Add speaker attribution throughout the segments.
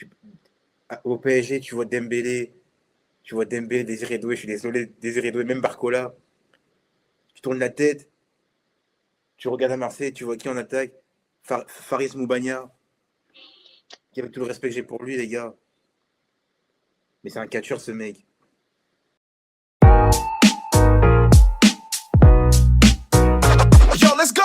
Speaker 1: Tu- Au PSG, tu vois Dembélé, Désiré Doué, je suis désolé, Désiré Doué, même Barcola. Tu tournes la tête, tu regardes à Marseille, tu vois qui en attaque? Faris Moubagna, qui avec tout le respect que j'ai pour lui, les gars. Mais c'est un catcheur, ce mec.
Speaker 2: Yo, let's go!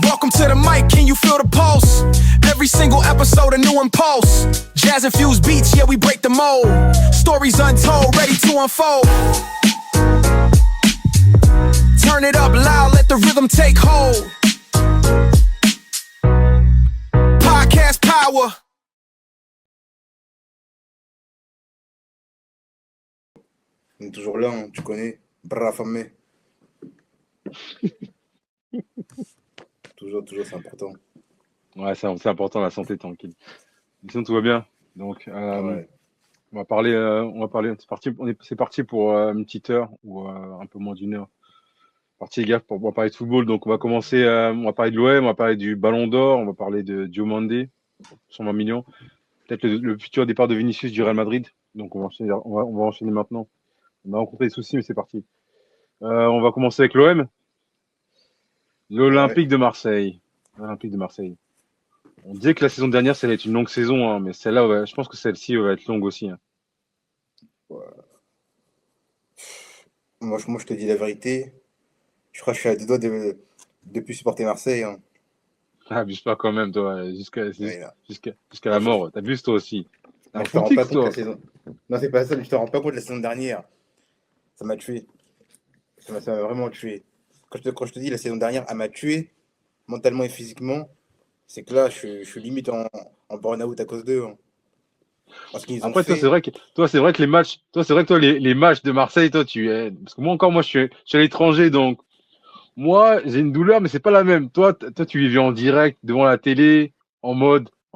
Speaker 2: Welcome to the mic, can you feel the pulse? Every single episode a new impulse. Jazz infused beats, yeah, we break the mold. Stories untold, ready to unfold. Turn it up loud, let the rhythm take hold. Podcast power.
Speaker 1: On est toujours là, hein, tu connais. Brafamé. Toujours, c'est important.
Speaker 3: Ouais, c'est important, la santé, tranquille. Sinon, tout va bien. Donc,
Speaker 1: Ouais.
Speaker 3: c'est parti pour une petite heure ou un peu moins d'une heure. Parti, les gars, on va parler de football. Donc, on va commencer, on va parler de l'OM, on va parler du Ballon d'Or, on va parler de Diomandé, 120 millions. Peut-être le futur départ de Vinicius du Real Madrid. Donc, on va enchaîner maintenant. On a rencontré des soucis, mais c'est parti. On va commencer avec l'OM.
Speaker 1: Ouais.
Speaker 3: L'Olympique de Marseille. L'Olympique de Marseille. On disait que la saison dernière, ça allait être une longue saison, hein, mais celle-là, je pense que celle-ci va être longue aussi, hein.
Speaker 1: Moi, je te dis la vérité. Je crois que je suis à deux doigts de plus supporter Marseille, hein.
Speaker 3: Ah, abuse pas quand même, toi,
Speaker 1: Ouais, là.
Speaker 3: jusqu'à la
Speaker 1: Moi,
Speaker 3: mort. T'abuses toi aussi. T'es
Speaker 1: moi,
Speaker 3: un
Speaker 1: je te rends pas
Speaker 3: footix,
Speaker 1: compte de la
Speaker 3: toi.
Speaker 1: saison. Non, c'est pas ça, mais je te rends pas compte de la saison dernière. Ça m'a tué. Ça m'a vraiment tué. Quand je te dis la saison dernière, elle m'a tué mentalement et physiquement. C'est que là, je suis limite en burn-out à cause d'eux, hein. Parce qu'ils ont
Speaker 3: Après, toi,
Speaker 1: fait.
Speaker 3: c'est vrai que les matchs, toi, c'est vrai que toi, les matchs de Marseille, toi, parce que moi, je suis à l'étranger, donc, moi, j'ai une douleur, mais c'est pas la même. Toi, tu vivais en direct, devant la télé, en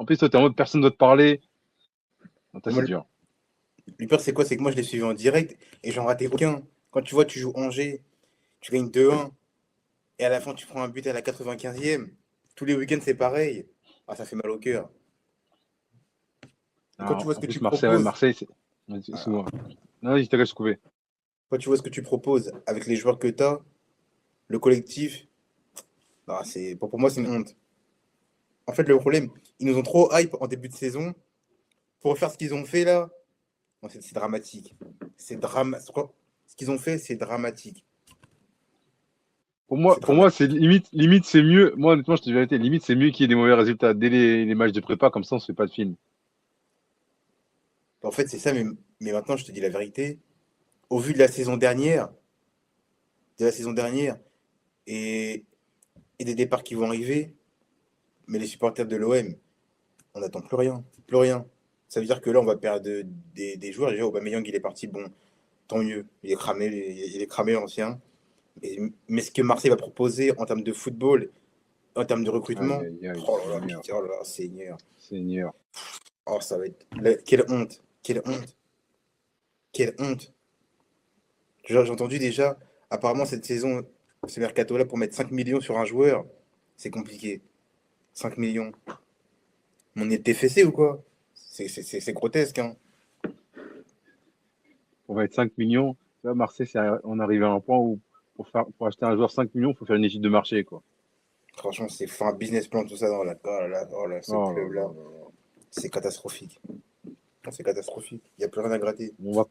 Speaker 3: plus, toi, t'es en mode personne doit te parler. Non, toi,
Speaker 1: Moi,
Speaker 3: c'est dur.
Speaker 1: le pire, c'est quoi? C'est que moi, je l'ai suivi en direct et j'en ratais aucun. Quand tu vois, tu joues Angers, tu gagnes 2-1 et à la fin, tu prends un but à la 95e. Tous les week-ends, c'est pareil. Ah, ça fait mal au cœur. Et quand tu vois ce
Speaker 3: En
Speaker 1: que tu
Speaker 3: plus, Marseille, ouais,
Speaker 1: proposes,
Speaker 3: Marseille, c'est,
Speaker 1: voilà.
Speaker 3: excuse-moi. Non, vas-y, t'as qu'à se couper.
Speaker 1: Quand tu vois ce que tu proposes avec les joueurs que tu as, le collectif, ah, pour moi, c'est une honte. En fait, le problème, ils nous ont trop hype en début de saison. Pour faire ce qu'ils ont fait là, non, c'est dramatique. Ce qu'ils ont fait, c'est dramatique. C'est
Speaker 3: Pour moi,
Speaker 1: dramatique.
Speaker 3: c'est limite, c'est mieux. Moi, honnêtement, je te dis la vérité, limite, c'est mieux qu'il y ait des mauvais résultats dès les matchs de prépa, comme ça, on se fait pas de film.
Speaker 1: En fait, c'est ça, mais maintenant, je te dis la vérité. Au vu de la saison dernière et, et des départs qui vont arriver, mais les supporters de l'OM, on n'attend plus rien. Plus rien. Ça veut dire que là, on va perdre des joueurs. Déjà, Aubameyang, il est parti. Bon, tant mieux. Il est cramé l'ancien. Mais ce que Marseille va proposer en termes de football, en termes de
Speaker 3: Aïe,
Speaker 1: recrutement,
Speaker 3: aïe, aïe,
Speaker 1: oh là là,
Speaker 3: Seigneur,
Speaker 1: pitié, oh là là, Seigneur.
Speaker 3: Seigneur.
Speaker 1: Oh, ça va être. Quelle honte. Quelle honte. Quelle honte. J'ai entendu déjà, apparemment, cette saison, ce mercato-là, pour mettre 5 millions sur un joueur, c'est compliqué. 5 millions. On est TFC ou quoi? C'est grotesque, hein.
Speaker 3: On va être 5 millions. Là, Marseille, on arrive à un point où, pour acheter un joueur 5 millions, il faut faire une étude de marché, quoi.
Speaker 1: Franchement, c'est un business plan, tout ça dans la. Oh là, ce
Speaker 3: Oh là là
Speaker 1: club-là,
Speaker 3: là là.
Speaker 1: c'est catastrophique. C'est catastrophique. Il n'y a plus rien à gratter.
Speaker 3: On va,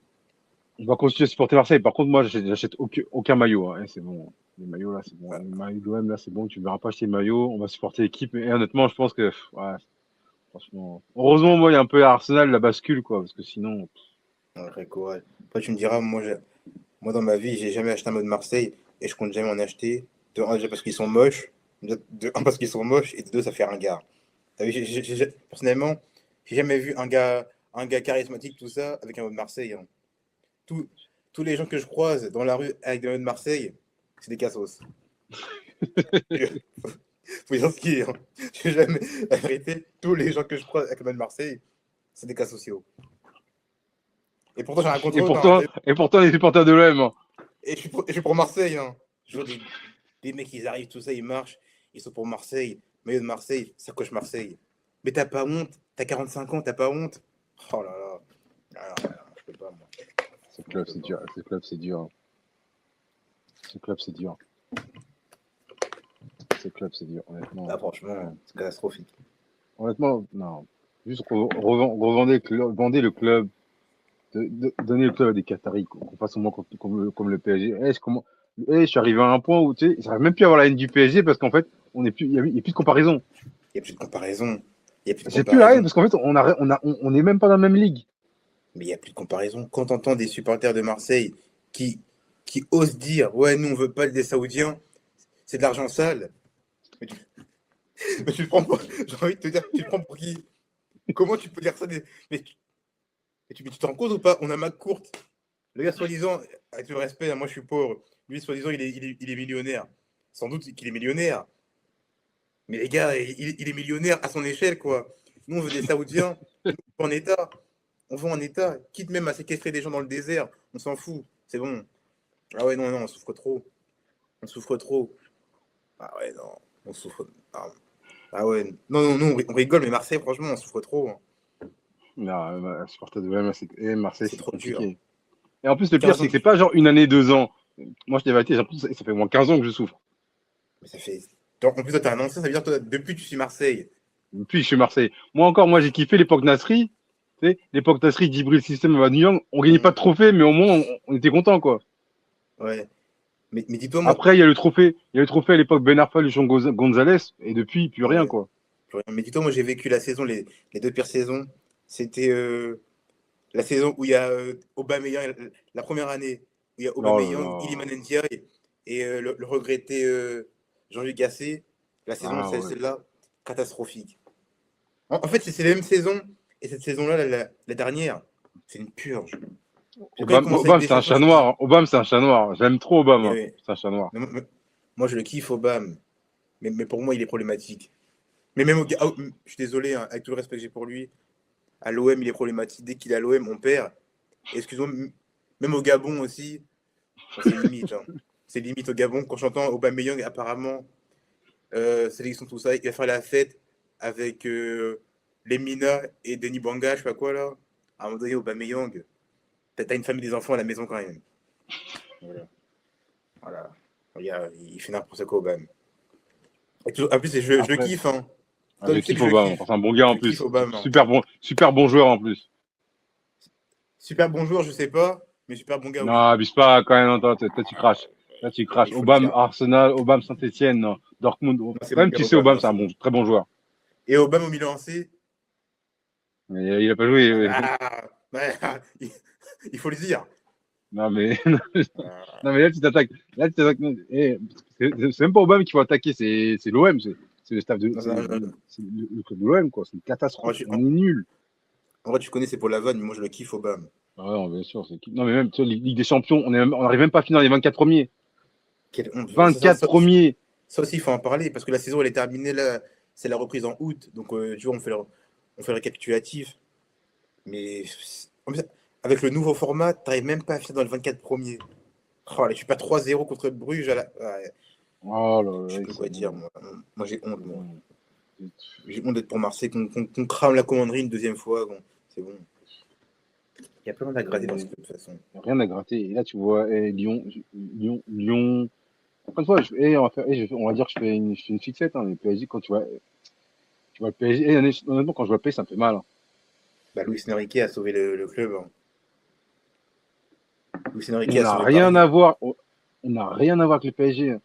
Speaker 3: on va continuer à supporter Marseille. Par contre, moi, j'achète aucun maillot, hein. C'est bon. Les maillots, là, c'est bon. Les maillots de l'OM, là, c'est bon. Tu ne verras pas acheter de maillot. On va supporter l'équipe. Et honnêtement, je pense que, ouais, franchement. Heureusement, moi, il y a un peu Arsenal, la bascule, quoi. Parce que sinon,
Speaker 1: Ouais, courage. Après, tu me diras, moi, dans ma vie, j'ai jamais acheté un mot de Marseille et je compte jamais en acheter. De un, déjà parce qu'ils sont moches. De un, parce qu'ils sont moches. Et de deux, ça fait ringard. T'as vu, personnellement, j'ai jamais vu un gars charismatique, tout ça, avec un mot de Marseille, hein. Tous, tous les gens que je croise dans la rue avec des mots de Marseille, c'est des cassos. Faut dire ce qui est, hein. J'ai jamais. La vérité, tous les gens que je croise avec un mot de Marseille, c'est des cas sociaux. Et pourtant, j'ai rien contre eux, hein.
Speaker 3: et pourtant, les supporters de l'OM, hein.
Speaker 1: Et je suis pour Marseille, hein. Je vois des mecs, ils arrivent, tout ça, ils marchent. Ils sont pour Marseille. Maillot de Marseille, ça coche Marseille. Mais t'as pas honte T'as 45 ans, t'as pas honte? Oh là là. Ah, non, non, je peux pas, moi.
Speaker 3: Ce
Speaker 1: Moi,
Speaker 3: club,
Speaker 1: je peux
Speaker 3: c'est
Speaker 1: pas.
Speaker 3: dur. Ce club, c'est dur. Ce club, c'est dur. Ce club, c'est dur, honnêtement.
Speaker 1: Là, franchement, c'est catastrophique.
Speaker 3: Honnêtement, non. Juste revendez vendez le club, donnez le club à des Qataris, qu'on fasse au moins comme le PSG. Je suis arrivé à un point où, tu sais, j'arrive même plus à avoir la haine du PSG parce qu'en fait, il y a plus de comparaison.
Speaker 1: Il n'y a plus de comparaison. Il n'y a plus de
Speaker 3: J'ai plus la haine
Speaker 1: comparaison.
Speaker 3: parce qu'en fait, on est même pas dans la même ligue.
Speaker 1: Mais il n'y a plus de comparaison. Quand t'entends des supporters de Marseille qui, qui osent dire, ouais, nous, on veut pas des Saoudiens, c'est de l'argent sale. Mais tu, mais tu te prends pour... J'ai envie de te dire, tu te prends pour qui? Comment tu peux dire ça mais tu te rends compte ou pas? On a McCourt. Le gars, soi-disant, avec le respect, moi je suis pauvre. Lui, soi-disant, il est millionnaire. Sans doute qu'il est millionnaire. Mais les gars, il est millionnaire à son échelle, quoi. Nous, on veut des Saoudiens. Nous, on veut en état. On veut en état. Quitte même à séquestrer des gens dans le désert. On s'en fout. C'est bon. Ah ouais, non, non, on souffre trop. On souffre trop. Ah ouais, non. On souffre. Ah, ah ouais. Non, non, non, on rigole, mais Marseille, franchement, on souffre trop, hein.
Speaker 3: Non, supporter de l'OM et Marseille,
Speaker 1: C'est
Speaker 3: c'est
Speaker 1: trop dur.
Speaker 3: compliqué. Et en plus, le pire,
Speaker 1: 15
Speaker 3: c'est
Speaker 1: ans
Speaker 3: que c'est
Speaker 1: que...
Speaker 3: pas genre une année, 2 ans. Moi, je t'ai vérité, j'ai l'impression que ça fait au moins 15 ans que je souffre.
Speaker 1: Mais ça fait... En plus, toi, t'es un ancien, ça veut dire, toi, depuis que tu suis Marseille.
Speaker 3: Depuis que je suis Marseille. Moi, j'ai kiffé l'époque Nasri. Tu sais, l'époque Nasri, Djibril System à New York. On gagnait pas de
Speaker 1: Mmh.
Speaker 3: trophée, mais au moins, on était content, quoi.
Speaker 1: Ouais. Mais dis-toi, moi,
Speaker 3: Après, il y a le trophée à l'époque Ben Arfa, Luchon Gonzalez. Et depuis, plus rien,
Speaker 1: ouais.
Speaker 3: quoi.
Speaker 1: Mais dis-toi, moi, j'ai vécu la saison, les deux pires saisons. C'était la saison où il y a Aubameyang, la première année, où il y a
Speaker 3: Oh là
Speaker 1: Aubameyang, Iliman
Speaker 3: là.
Speaker 1: Ndiaye et le regretté Jean-Luc Gasset. La saison,
Speaker 3: Ah ouais.
Speaker 1: celle-là, catastrophique. En fait, c'est la même saison. Et cette saison-là, la dernière, c'est une purge. Quand il commence avec
Speaker 3: Obama,
Speaker 1: des
Speaker 3: c'est un
Speaker 1: champions,
Speaker 3: chat
Speaker 1: j'ai dit,
Speaker 3: noir. Obama, c'est un chat noir. J'aime trop
Speaker 1: mais,
Speaker 3: Obama. C'est un chat noir.
Speaker 1: moi, je le kiffe, Obama. Mais pour moi, il est problématique. Mais même je suis désolé, hein, avec tout le respect que j'ai pour lui, à l'OM, il est problématique. Dès qu'il est à l'OM, on perd. Excuse-moi, même au Gabon aussi, bon, c'est limite, hein. C'est limite au Gabon. Quand j'entends Aubameyang, apparemment, sélection, tout ça, il va faire la fête avec Lemina et Denis Banga, je sais pas quoi là. À un moment donné, Aubameyang, t'as une famille, des enfants à la maison quand même. Voilà. Voilà. Il fait n'importe quoi, Obama. En plus, je le
Speaker 3: Après,
Speaker 1: kiffe, hein.
Speaker 3: ah,
Speaker 1: Toi,
Speaker 3: je
Speaker 1: tu sais que
Speaker 3: kiffe
Speaker 1: je le
Speaker 3: Obama.
Speaker 1: kiffe.
Speaker 3: C'est un bon gars
Speaker 1: Je
Speaker 3: en
Speaker 1: le kiffe,
Speaker 3: plus.
Speaker 1: Obama.
Speaker 3: Super bon joueur en plus.
Speaker 1: Super bon joueur, je sais pas, mais super bon gars,
Speaker 3: Non,
Speaker 1: oui.
Speaker 3: abuse pas quand même. Attends, là, tu craches. Là, tu
Speaker 1: Non,
Speaker 3: craches.
Speaker 1: il faut le
Speaker 3: Obama,
Speaker 1: dire.
Speaker 3: Arsenal, Obama, Saint-Etienne, Dortmund.
Speaker 1: Non, c'est
Speaker 3: Quand
Speaker 1: mon
Speaker 3: même,
Speaker 1: gars,
Speaker 3: tu sais,
Speaker 1: Obama.
Speaker 3: Obama,
Speaker 1: Non,
Speaker 3: c'est un très bon joueur.
Speaker 1: et Obama au Milan AC,
Speaker 3: Mais il a pas joué.
Speaker 1: ah, ouais, il faut le dire.
Speaker 3: Non, mais,
Speaker 1: Ah,
Speaker 3: non, mais là, tu t'attaques. Là, tu t'attaques. C'est même pas Obama qu'il faut attaquer, c'est l'OM. C'est le staff
Speaker 1: non,
Speaker 3: c'est le club de l'OM, quoi. C'est une
Speaker 1: en, vrai,
Speaker 3: catastrophe.
Speaker 1: tu,
Speaker 3: On est nul.
Speaker 1: en vrai, tu connais, c'est pour la vanne, mais moi je le kiffe, Obama.
Speaker 3: Ah ouais, non, bien sûr. Non, mais même, tu vois, Ligue des Champions, on n'arrive même pas à finir les 24 premiers.
Speaker 1: Quelle honte.
Speaker 3: 24 premiers.
Speaker 1: Ça aussi, il faut en parler, parce que la saison, elle est terminée, là, c'est la reprise en août, donc tu vois, on fait le récapitulatif. Mais en plus, avec le nouveau format, t'arrives même pas à finir dans le 24 premiers. Oh, là, je suis pas 3-0 contre Bruges. Ouais,
Speaker 3: Oh là
Speaker 1: je sais
Speaker 3: là,
Speaker 1: plus
Speaker 3: c'est
Speaker 1: quoi dire,
Speaker 3: bon.
Speaker 1: moi. Moi, j'ai honte,
Speaker 3: C'est
Speaker 1: moi.
Speaker 3: bon.
Speaker 1: J'ai honte d'être pour Marseille, qu'on crame la commanderie une deuxième fois. Bon, c'est bon. Il y a plein à gratter dans ce
Speaker 3: Et
Speaker 1: club, de toute façon.
Speaker 3: rien à gratter. Et là, tu vois, Lyon. Encore une fois, on va dire que je fais une fixette. Hein, les PSG, quand tu vois le PSG. Honnêtement, quand je vois le PSG, ça me fait mal. Hein.
Speaker 1: Bah, Luis Enrique a sauvé le club, hein. Luis Enrique
Speaker 3: On
Speaker 1: a
Speaker 3: n'a
Speaker 1: sauvé
Speaker 3: rien
Speaker 1: Paris.
Speaker 3: à voir. On n'a rien à voir avec les PSG. Hein.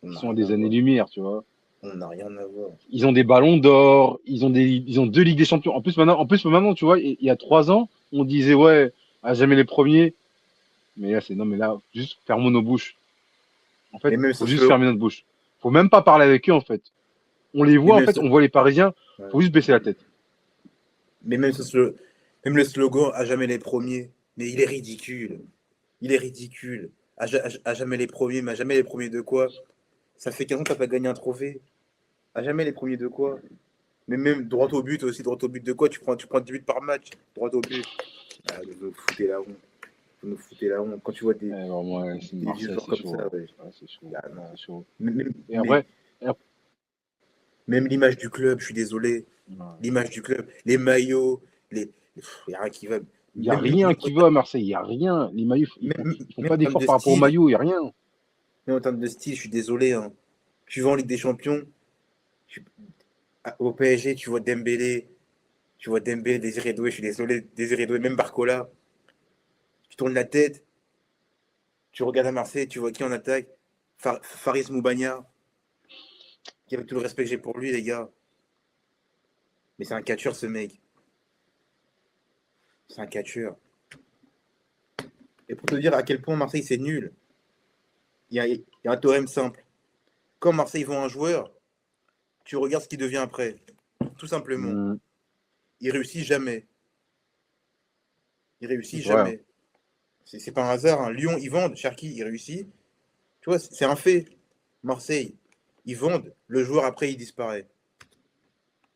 Speaker 1: On
Speaker 3: Ils
Speaker 1: n'a
Speaker 3: sont à
Speaker 1: rien à
Speaker 3: des
Speaker 1: voir.
Speaker 3: années-lumière, tu vois.
Speaker 1: On n'a rien à voir.
Speaker 3: Ils ont des ballons d'or. Ils ont 2 Ligues des Champions. En plus, maintenant, tu vois, il y a 3 ans, on disait ouais, à jamais les premiers. Mais là, non, mais là, juste fermons nos bouches. En fait,
Speaker 1: Mais même
Speaker 3: faut
Speaker 1: sur
Speaker 3: juste
Speaker 1: ce,
Speaker 3: fermer notre bouche. Faut même pas parler avec eux, en fait. On les
Speaker 1: mais
Speaker 3: voit, en
Speaker 1: même
Speaker 3: fait,
Speaker 1: sur-
Speaker 3: on voit les Parisiens.
Speaker 1: ouais.
Speaker 3: Faut juste baisser la tête.
Speaker 1: Mais même même le slogan à jamais les premiers. Mais il est ridicule. Il est ridicule. À jamais les premiers, mais à jamais les premiers de quoi? Ça fait 15 ans que t'as pas gagné un trophée. À jamais les premiers de quoi? Mais même droit au but aussi, droit au but de quoi? Tu prends 10 buts par match, droit au but. Ah, vous nous foutez la honte. Vous nous foutez la honte. Quand tu vois
Speaker 3: Vraiment, ouais, c'est
Speaker 1: des vieux
Speaker 3: Marseille,
Speaker 1: joueurs
Speaker 3: c'est
Speaker 1: comme
Speaker 3: chaud.
Speaker 1: ça,
Speaker 3: Hein.
Speaker 1: ouais.
Speaker 3: Ouais, c'est chaud.
Speaker 1: Ah, non.
Speaker 3: C'est chaud.
Speaker 1: Même,
Speaker 3: Et
Speaker 1: mais-
Speaker 3: après, et après-
Speaker 1: même l'image du club, je suis désolé.
Speaker 3: Ouais.
Speaker 1: L'image du club, les maillots, il n'y a rien qui va.
Speaker 3: Il n'y a
Speaker 1: Même,
Speaker 3: rien qui va à Marseille, il n'y a rien. Les maillots, ils font
Speaker 1: même
Speaker 3: pas
Speaker 1: en termes
Speaker 3: d'efforts
Speaker 1: de
Speaker 3: par rapport aux
Speaker 1: style,
Speaker 3: maillots, il n'y a rien.
Speaker 1: je suis désolé, hein. Tu vas en Ligue des Champions, tu- au PSG, tu vois Dembélé, Désiré Doué, je suis désolé, Désiré Doué, même Barcola. Tu tournes la tête, tu regardes à Marseille, tu vois qui en attaque? Faris Moubagna, qui avec tout le respect que j'ai pour lui, les gars. Mais c'est un catcheur, ce mec. C'est un catcheur. Et pour te dire à quel point Marseille, c'est nul, il y a un théorème simple. Quand Marseille vend un joueur, tu regardes ce qu'il devient après. Tout simplement.
Speaker 3: Mm,
Speaker 1: Il réussit jamais. Il
Speaker 3: c'est
Speaker 1: réussit
Speaker 3: vrai, hein.
Speaker 1: jamais. C'est pas un hasard, hein. Lyon, ils vendent. Cherki, il réussit. Tu vois, c'est un fait. Marseille, ils vendent. Le joueur, après, il disparaît.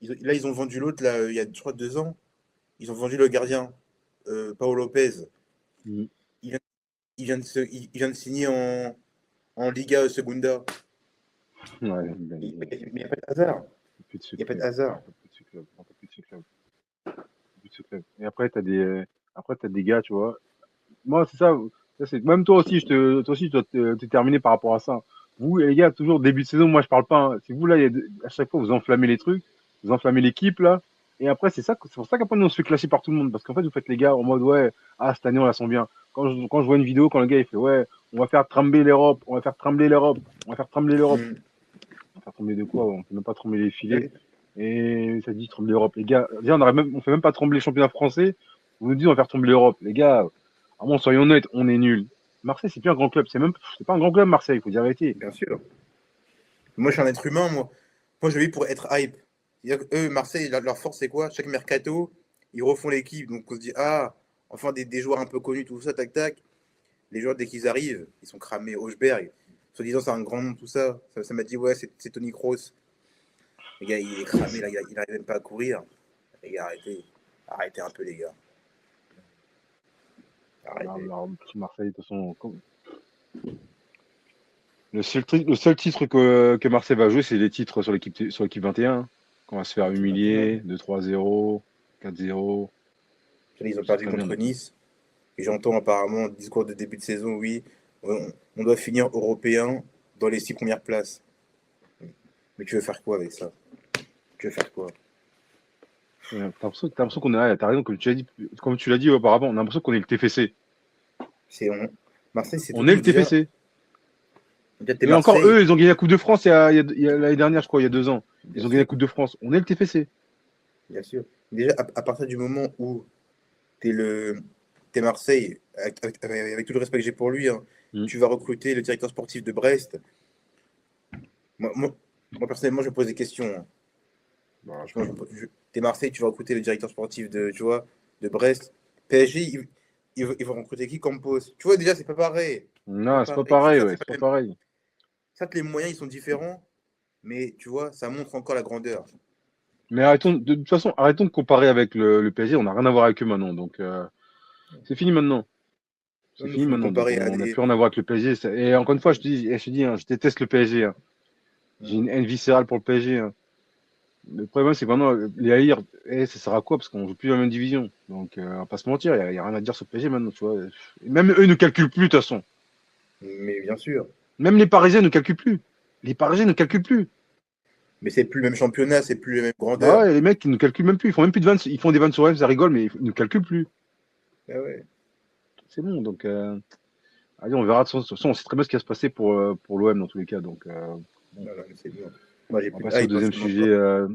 Speaker 1: Là, ils ont vendu l'autre, là, il y a, je crois, 2 ans. Ils ont vendu le gardien, Paolo Lopez.
Speaker 3: Mm.
Speaker 1: Il vient, il vient de signer en Liga Segunda.
Speaker 3: Ouais, ben,
Speaker 1: Il n'y a pas de hasard.
Speaker 3: on peut plus de ce
Speaker 1: Il n'y a pas de
Speaker 3: club. On
Speaker 1: hasard.
Speaker 3: peut plus de ce club. On peut plus de ce club. On peut plus de ce club. Et après, t'as des gars, tu vois. Moi, c'est ça. Même toi aussi, toi aussi, tu dois te terminer par rapport à ça. Vous, les gars, toujours début de saison, moi, je parle pas, hein. Si vous, là, à chaque fois, vous enflammez les trucs, vous enflammez l'équipe, là. Et après, c'est pour ça qu'après, nous, on se fait clasher par tout le monde. Parce qu'en fait, vous faites les gars en mode, ouais, ah, cette année, on la sent bien. Quand je vois une vidéo, quand le gars, il fait, ouais, on va faire trembler l'Europe, on va faire trembler l'Europe, on va faire trembler l'Europe.
Speaker 1: Mm.
Speaker 3: On va faire trembler de quoi? On peut même pas trembler les filets.
Speaker 1: Ouais.
Speaker 3: Et ça dit trembler l'Europe. Les gars, déjà, on fait même pas trembler le championnat français. Vous nous dites, on va faire trembler l'Europe. Les gars, vraiment, soyons honnêtes, on est nuls. Marseille, c'est plus un grand club. C'est pas un grand club, Marseille. Il faut dire la vérité.
Speaker 1: Bien sûr. Moi, je suis un être humain, moi. Moi, je vis pour être hype. C'est-à-dire que eux, Marseille, leur force, c'est quoi? Chaque mercato, ils refont l'équipe. Donc, on se dit, ah, enfin, des joueurs un peu connus, tout ça, tac, tac. Les joueurs, dès qu'ils arrivent, ils sont cramés. Hochberg, soi-disant, c'est un grand nom, tout ça. Ça m'a dit, ouais, c'est Tony Kroos. Les gars, il est cramé, là, il n'arrive même pas à courir. Les gars, arrêtez. Arrêtez un peu, les gars. Arrêtez.
Speaker 3: Alors, Marseille, de toute façon, le seul titre que Marseille va jouer, c'est les titres sur l'équipe 21. Qu'on va se faire humilier, 2-3-0, 4-0.
Speaker 1: Ils ont
Speaker 3: C'est
Speaker 1: perdu
Speaker 3: pas bien,
Speaker 1: contre
Speaker 3: du tout.
Speaker 1: Nice. Et j'entends apparemment un discours de début de saison, oui, on doit finir européen dans les 6 premières places. Mais tu veux faire quoi avec ça? Tu veux faire quoi?
Speaker 3: T'as l'impression qu'on est, t'as raison, comme tu l'as dit auparavant, on a l'impression qu'on est le TFC.
Speaker 1: C'est on... Marseille, c'est tout
Speaker 3: On est
Speaker 1: comme
Speaker 3: le TFC.
Speaker 1: déjà t'es
Speaker 3: Et encore,
Speaker 1: Marseille,
Speaker 3: eux, ils ont gagné la Coupe de France il y a l'année dernière, je crois, il y a 2 ans.
Speaker 1: bien
Speaker 3: Ils ont gagné
Speaker 1: sûr,
Speaker 3: la Coupe de France. On est le TFC.
Speaker 1: bien sûr. Déjà, à partir du moment où t'es le t'es Marseille, avec tout le respect que j'ai pour lui, hein,
Speaker 3: Mm.
Speaker 1: tu vas recruter le directeur sportif de Brest. Moi, moi, moi, personnellement, je me pose des questions, hein. Franchement, t'es Marseille, tu vas recruter le directeur sportif tu vois, de Brest. PSG, ils vont recruter qui comme poste? Tu vois, déjà, c'est pas pareil. C'est
Speaker 3: Non,
Speaker 1: pas
Speaker 3: c'est pas
Speaker 1: pareil.
Speaker 3: pareil,
Speaker 1: Certes,
Speaker 3: ouais,
Speaker 1: c'est
Speaker 3: c'est
Speaker 1: pas
Speaker 3: pas
Speaker 1: les mêmes-
Speaker 3: pareil.
Speaker 1: certes, les moyens, ils sont différents, mais tu vois, ça montre encore la grandeur.
Speaker 3: Mais de toute façon, arrêtons de comparer avec le PSG. On n'a rien à voir avec eux maintenant. Donc, c'est fini maintenant. C'est
Speaker 1: Non, mais il
Speaker 3: fini
Speaker 1: faut nous
Speaker 3: maintenant. Donc,
Speaker 1: comparer à
Speaker 3: on n'a
Speaker 1: des.
Speaker 3: plus rien à voir avec le PSG. Et encore une fois, je te dis, hein, je déteste le PSG, hein. J'ai une haine viscérale pour le PSG, hein. Le problème, c'est que maintenant, les haïr, ça sert à quoi? Parce qu'on joue plus dans la même division. Donc, on va pas se mentir, il y a rien à dire sur le PSG maintenant, tu vois. Et même eux ne calculent plus, de toute façon.
Speaker 1: Mais bien sûr.
Speaker 3: Même les Parisiens ne calculent plus. Les Parisiens ne calculent plus.
Speaker 1: Mais c'est plus le même championnat, c'est plus la même
Speaker 3: Bah
Speaker 1: grandeur.
Speaker 3: ouais, les mecs, ils ne calculent même plus. Ils font même plus de vannes. Ils font des vannes sur eux, ça rigole, mais ils ne calculent plus.
Speaker 1: Ah ouais.
Speaker 3: C'est bon, donc, allez, on verra. De toute façon, on sait très bien ce qui va se passer pour l'OM dans tous les cas. Donc, bon,
Speaker 1: Non, non, mais c'est bon. Moi, j'ai
Speaker 3: on va
Speaker 1: plus de
Speaker 3: passer au
Speaker 1: hype, hein,
Speaker 3: deuxième
Speaker 1: c'est bon.
Speaker 3: sujet.